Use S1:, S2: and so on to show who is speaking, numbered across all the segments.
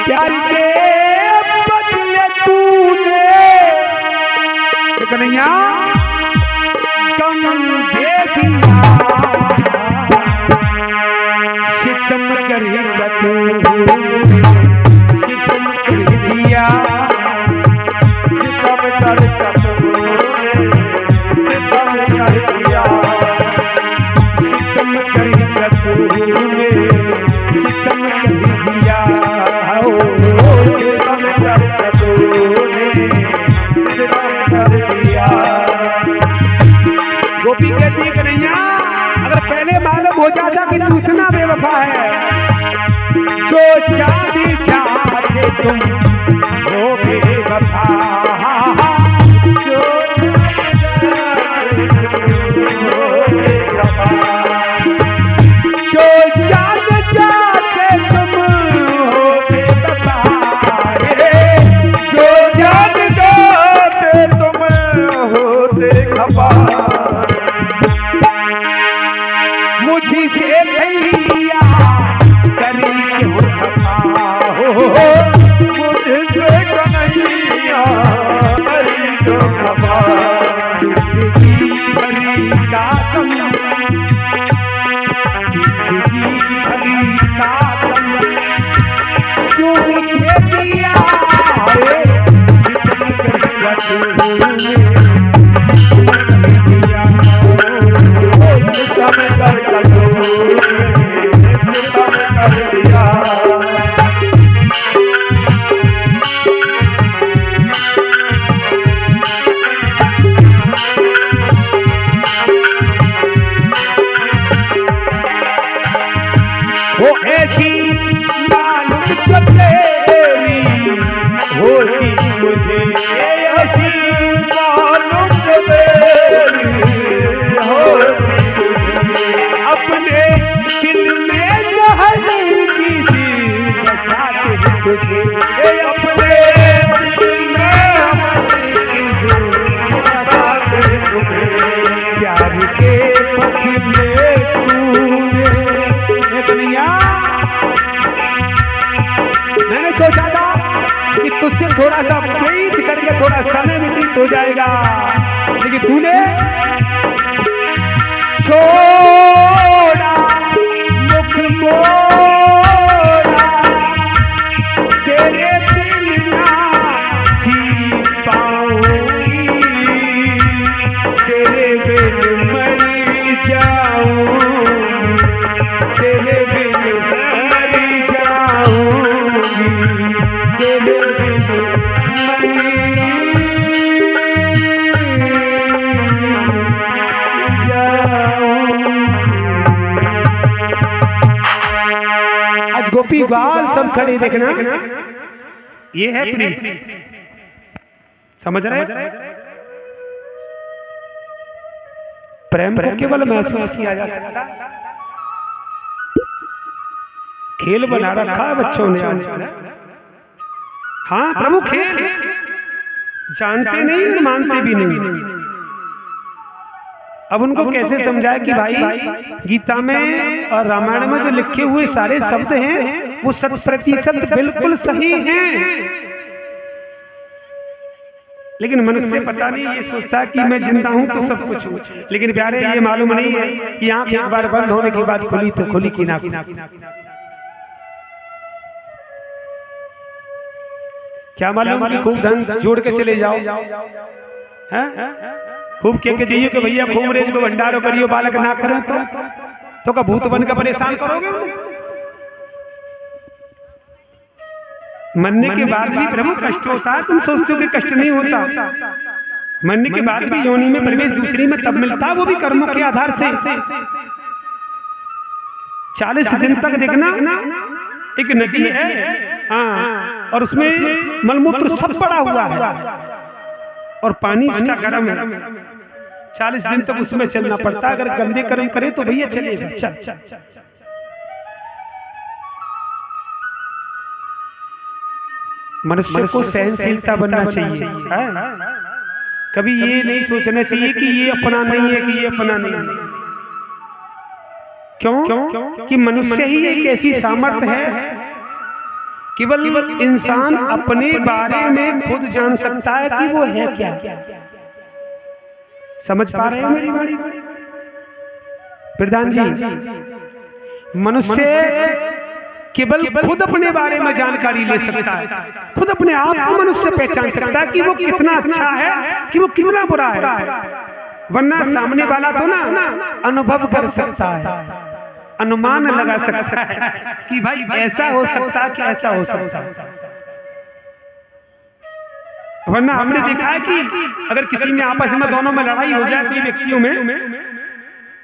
S1: प्यार के बदले तूने कन्हैया कम दे दिया, सितम कर सितम कर दिया, सितम कर सितम कर दिया, सितम कर तूने सितम कर दिया, सितम कर तूने सितम कर दिया। गोपी कहती है कन्हैया अगर पहले मालूम हो जाता कि तू इतना बेवफा है, जो चाहते चाहते तुम हो बेवफा, जो चाहते चाहते तुम हो बेवफा, जो चाहते चाहते तुम हो बेवफा, मुझी से भैया करी क्यों खफा हो, मुझसे कन्हैया करी क्यों खफा, जिंदगी भरी का गम, जिंदगी भरी का गम क्यों मुझे दिया है, वो ऐसी मालूम जब तेरी होती मुझे, ऐसी मालूम जब तेरी होती मुझे, अपने दिल में जहर की बसाते तुझे, अपने दिल में बसाते तुझे, प्यार के पखिले मैंने सोचा था कि तुझसे थोड़ा सा प्रीत करके थोड़ा समय व्यतीत हो जाएगा, लेकिन तूने छोड़ा मुख मोड़ा, तेरे बिना जी पाऊंगी, तेरे बिन मर जाऊंगी, तेरे बिन मर जाऊंगी, तेरे बिन मर जाऊंगी। आज गोपी बाल सब खड़े देखना, ये है प्रीत, समझ रहे? प्रेम को केवल महसूस किया जा सकता, खेल बना रखा है बच्चों ने। हाँ प्रभु खेल जानते नहीं और मानते भी नहीं। अब उनको कैसे समझाए कि भाई गीता में और रामायण में जो लिखे हुए सारे शब्द हैं वो 100% बिल्कुल सही हैं, लेकिन मनुष्य पता नहीं ये सोचता है कि मैं जिंदा हूं तो सब कुछ हूं, लेकिन प्यारे ये मालूम नहीं है कि आंख एक बार बंद होने के बाद खुली तो खुली की ना। क्या मालूम कि खूब धन जोड़ के चले जाओ, हैं खूब के जाइए कि भैया खूब रेज को भंडारो करियो, बालक ना करें तो का भूत बन के परेशान करोगे। मरने के बाद भी प्रभु कष्ट होता है, तुम सोचते हो कि कष्ट नहीं होता। मरने के बाद भी योनि में प्रवेश दूसरी में तब मिलता, वो भी कर्मों के आधार से। 40 दिन तक देखना एक नदी है, हाँ, और उसमें मलमूत्र सब पड़ा हुआ है और पानी उसका गर्म है। 40 दिन तक उसमें चलना पड़ता है। अगर गंदे कर्म करे तो भैया चलेगा, चल। मनुष्य को सहनशीलता बनना चाहिए, कभी ये नहीं सोचना चाहिए कि ये अपना नहीं है, कि ये अपना नहीं है। क्यों? कि मनुष्य ही एक ऐसी सामर्थ्य है केवल इंसान अपने बारे में खुद जान सकता है कि वो है क्या। समझ पा रहे हैं मेरी बात प्रधान जी? मनुष्य केवल खुद अपने बारे में जानकारी ले सकता है, खुद अपने आप को मनुष्य पहचान सकता है कि वो कितना अच्छा है, कि वो कितना बुरा है। वरना सामने वाला तो ना अनुभव कर सकता है, अनुमान लगा सकता है कि भाई ऐसा हो सकता है कि ऐसा हो सकता है। वरना हमने देखा है कि अगर किसी में आपस में दोनों में लड़ाई हो जाए, कई व्यक्तियों में,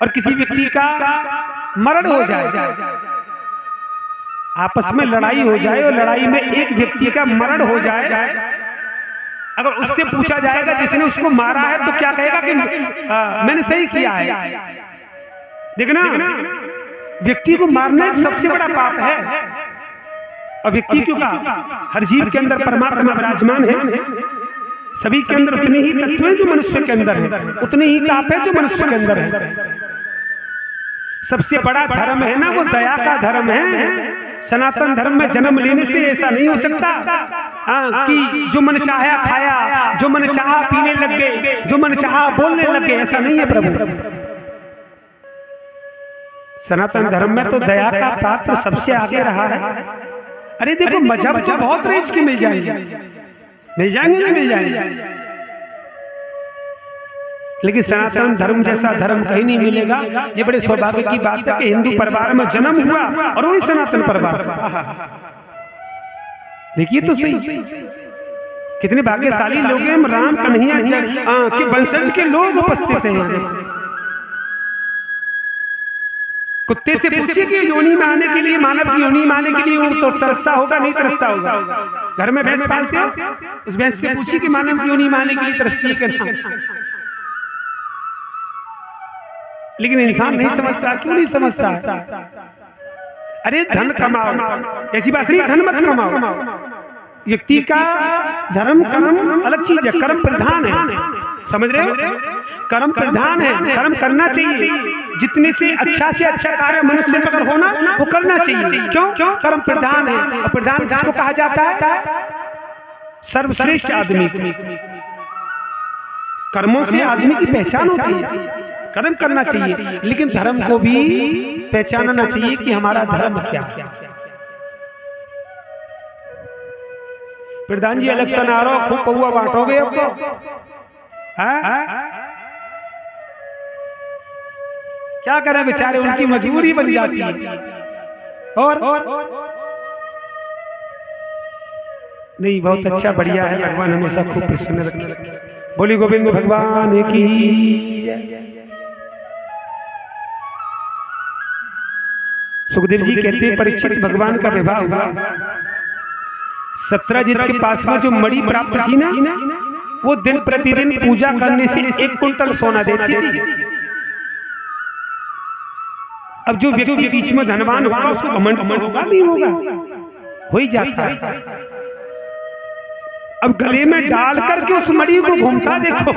S1: और किसी व्यक्ति का मरण हो जाए, आपस में लड़ाई हो जाए और लड़ाई में एक व्यक्ति का मरण हो जाए, अगर उससे पूछा जाएगा जिसने उसको मारा है तो क्या कहेगा कि मैंने सही किया है। देखना, व्यक्ति को मारना एक सबसे बड़ा पाप है। और व्यक्ति क्यों का हर जीव के अंदर परमात्मा विराजमान है, सभी के अंदर उतने ही तत्व हैं जो मनुष्य के अंदर है, उतने ही ताप है जो मनुष्य के अंदर है। सबसे बड़ा धर्म है ना वो दया का धर्म है। सनातन धर्म में जन्म लेने से ऐसा नहीं हो सकता कि जो मन चाहा खाया, जो मन चाहा पीने लग गए, जो मन चाहा बोलने लग गए, ऐसा नहीं है प्रभु। सनातन धर्म में तो दया का पात्र सबसे आगे रहा है। अरे देखो, मजहब तो बहुत रेंज के मिल जाएंगे, मिल जाएंगे, लेकिन सनातन धर्म जैसा धर्म कहीं नहीं मिलेगा। ये बड़े सौभाग्य की बात है कि हिंदू परिवार में जन्म हुआ और वही सनातन परिवार से। देखिए तो सही, कितने भाग्यशाली लोग हैं। राम कन्हैया के वंशज के लोग उपस्थित हैं। कुत्ते से पूछिए कि योनि में आने के लिए, मानव की योनि में आने के लिए वो तो तरसता होगा, नहीं तरसता होगा? घर में भैंस पालते हो, उस भैंस से पूछिए कि मानव की योनि में आने के लिए तरसती है कि नहीं। लेकिन इंसान नहीं समझता। क्यों नहीं समझता? अरे धन कमाओ, ऐसी बात नहीं, धन मत कमाओ। व्यक्ति का धर्म कर्म अलग चीज है, कर्म प्रधान है। समझ रहे हो? कर्म प्रधान है, कर्म करना चाहिए। जितने से अच्छा कार्य मनुष्य में अगर होना वो करना चाहिए। क्यों? कर्म प्रधान है। और प्रधान किसको कहा जाता है? सर्वश्रेष्ठ आदमी। कर्मों से आदमी की पहचान होती है। कर्म करना चाहिए, लेकिन धर्म को भी पहचानना चाहिए कि हमारा धर्म क्या है। प्रधान जी इलेक्शन आ रहा, खूब पौआ बांटोगे अब तो? क्या करें बेचारे, उनकी मजबूरी बन जाती है। और नहीं, बहुत अच्छा, बढ़िया है। भगवान हमेशा खूब प्रसन्न रखे। बोली गोविंद भगवान की। सुखदेव जी कहते हैं, परीक्षित भगवान का विवाह हुआ। सत्रजित के पास में जो मणि प्राप्त थी ना, वो दिन प्रतिदिन पूजा करने से 1 कुंटल सोना देती थी। अब जो व्यक्ति बीच में धनवान होगा उसको घमंड होगा, नहीं होगा, हो ही जाता है। अब गले में डाल करके उस मणि को घूमता देखो,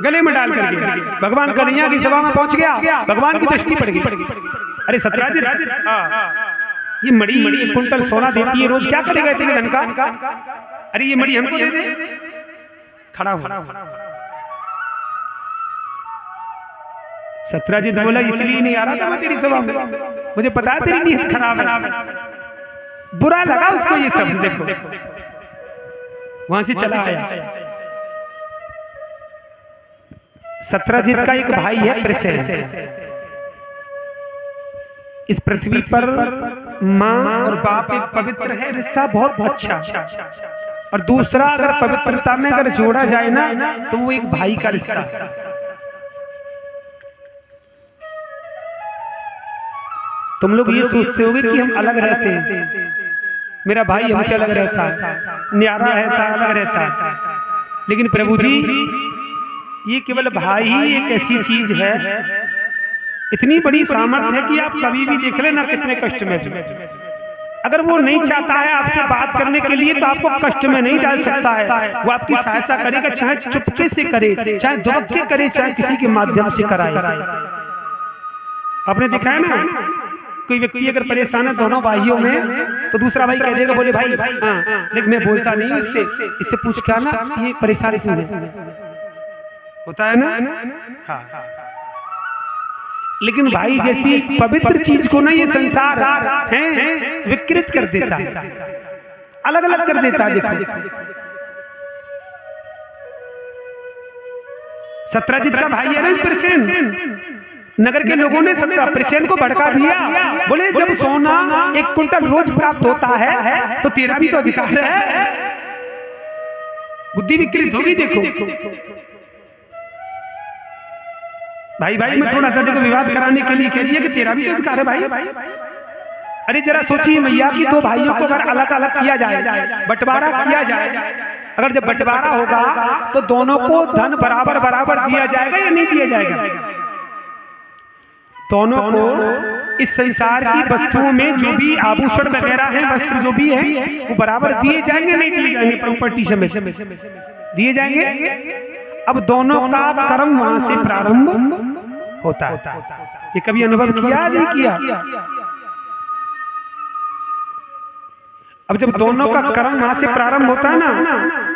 S1: गले में डाल करके। भगवान कन्हैया की सभा में पहुंच गया, भगवान की दृष्टि पड़ गई। अरे सत्यजित, ये मणि 1 कुंटल सोना देती है, रोज क्या करेगा इतने धन का? अरे ये मणि हमको दे दे। खड़ा हो। सत्यजित बोला, इसलिए नहीं आ रहा था मैं तेरी सभा में, मुझे पता है तेरी नीयत खराब है। बुरा लगा उसको ये सब। देखो, वहां से चला आया। सत्यजित का एक भाई है प्रसेन। इस पृथ्वी पर माँ और बाप एक पवित्र है, रिश्ता बहुत अच्छा। और दूसरा, अगर पवित्रता में अगर जोड़ा जाए ना, तो वो एक भाई का रिश्ता है। तुम लोग ये सोचते होगे कि हम अलग रहते हैं, मेरा भाई हमसे अलग रहता है, न्यारा रहता, अलग रहता है। लेकिन प्रभु जी, ये केवल भाई ही एक ऐसी चीज है, इतनी बड़ी सामर्थ्य है कि आप कभी भी देख लेना कितने कष्ट में। अगर वो नहीं चाहता है आपसे बात करने के लिए, तो आपको कष्ट में नहीं डाल सकता है। वो आपकी सहायता करेगा, चाहे चुपके से करे, चाहे दुबक के करे, चाहे किसी के माध्यम से कराए। आपने देखा है ना, कोई व्यक्ति अगर परेशान है दोनों भाइयों में, तो दूसरा भाई कह देगा, बोले भाई हाँ लेकिन मैं बोलता नहीं, इससे पूछ क्या ना ये परेशानी क्यों है, होता है ना। हाँ लेकिन भाई जैसी पवित्र चीज को ना ये संसार है विकृत कर देता है, अलग अलग कर देता है। देखो सत्यजित का भाई है ना प्रसेन, नगर के लोगों ने प्रसेन को भड़का दिया, बोले जब सोना 1 कुंटल रोज प्राप्त होता है तो तेरा भी तो अधिकार है, बुद्धि विकृत होगी। देखो भाई भाई में थोड़ा सा देखो विवाद कराने के लिए कह दिया कि तेरा भी तो अधिकार है भाई। अरे जरा सोचिए मैया कि 2 भाइयों को अगर अलग अलग किया जाए, बंटवारा किया जाए, अगर जब बंटवारा होगा तो दोनों को धन बराबर बराबर दिया जाएगा या नहीं दिया जाएगा? दोनों को इस संसार की वस्तुओं में जो भी आभूषण वगैरह है, वस्त्र जो भी है, वो बराबर दिए जाएंगे नहीं दिए जाएंगे? प्रॉपर्टी समेत दिए जाएंगे। अब दोनों का कर्म वहां से प्रारंभ होता है। ये कभी अनुभव किया नहीं किया? अब जब दोनों का कर्म वहां से प्रारंभ होता है ना,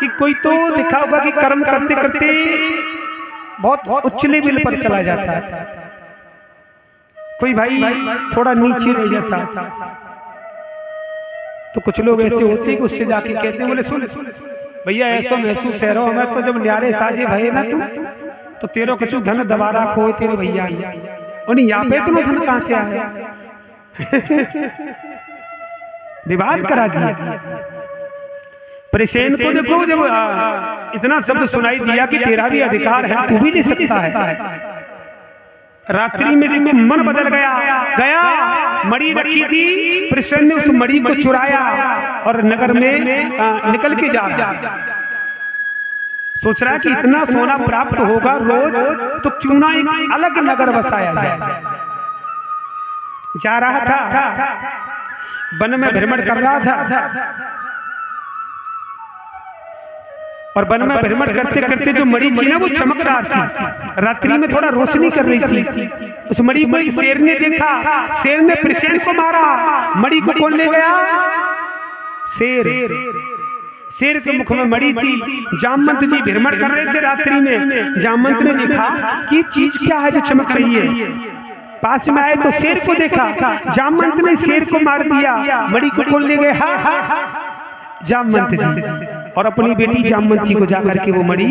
S1: कि कोई तो देखा होगा कि कर्म करते करते बहुत उच्च लेवल पर चला जाता है, कोई भाई थोड़ा नीचे रह जाता, तो कुछ लोग ऐसे होते हैं कि उससे जाके कहते हैं, बोले सुन भैया ऐसा महसूस है रहो, मैं तो जब न्यारे साजे भये ना तुम तो तेरो कछु धन दबारा खोए तेरे भैया, और यहाँ पे तुम धन कहां से आया? विवाद करा दिया। प्रसेन को देखो जब इतना शब्द सुनाई दिया कि तेरा भी अधिकार है, तू भी ले सकता है, रात्रि में देखो मन बदल गया मणि रखी थी, प्रसेन ने उस मणि को चुराया और नगर में निकल के जा रहा, सोच रहा है कि इतना सोना प्राप्त होगा रोज, तो क्यों ना एक अलग नगर बसाया जाए। जा रहा था, वन में भ्रमण कर रहा था, और वन में भ्रमण करते करते जो मणि थी ना वो चमक रहा था, रात्रि में थोड़ा रोशनी कर रही थी। उस मणि को एक शेर ने देखा, शेर ने प्रसेन को मारा, मणि को कौन ले गया? शेर के मुख में मणि थी। जामवंत जी भ्रमण कर रहे थे रात्रि में, जामवंत ने देखा कि चीज क्या है जो चमक रही है, पास में आए तो शेर को देखा, जामवंत ने शेर को मार दिया, मणि को कौन ले गया? जामवंत जी, और अपनी बेटी जामवंती को जाकर के वो मणि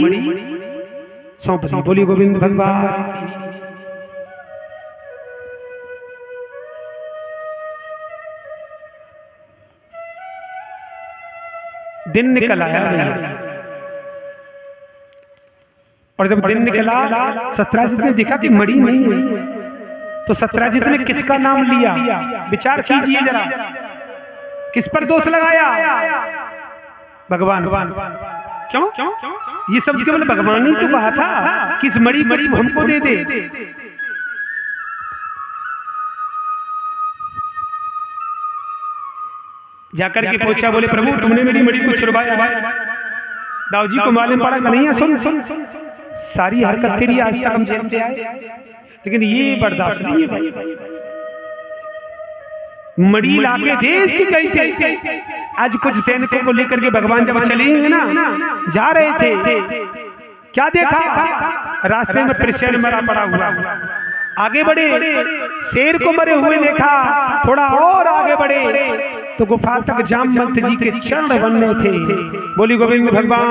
S1: सौंप दी। बोली गोविंद भगवान। दिन निकल आया और जब दिन निकला सत्यजित ने देखा कि मणि नहीं है, तो सत्यजित ने किसका नाम लिया? विचार कीजिए जरा, किस पर दोष लगाया? भगवान। क्यों? ये सब केवल भगवान ही तो कहा था कि इस मणि को तू हमको दे दे। जाकर के पूछा, बोले प्रभु तुमने मेरी मणि को चुरवाया, दाऊ जी को मालूम पड़ा नहीं है? सुन सारी हरकत तेरी आज तक हम झेलते आए, लेकिन ये बर्दाश्त नहीं है भाई। मणि लाके देश की कैसे? आज कुछ सैनिकों को लेकर के भगवान जब चलेंगे ना, जा रहे थे, क्या देखा? रास्ते में प्रसेन मरा पड़ा हुआ। आगे बढ़े, शेर को मरे हुए देखा, थोड़ा और आगे बढ़े तो गुफा तक जामवंत जी के चरण बनने थे। बोली गोविंद भगवान।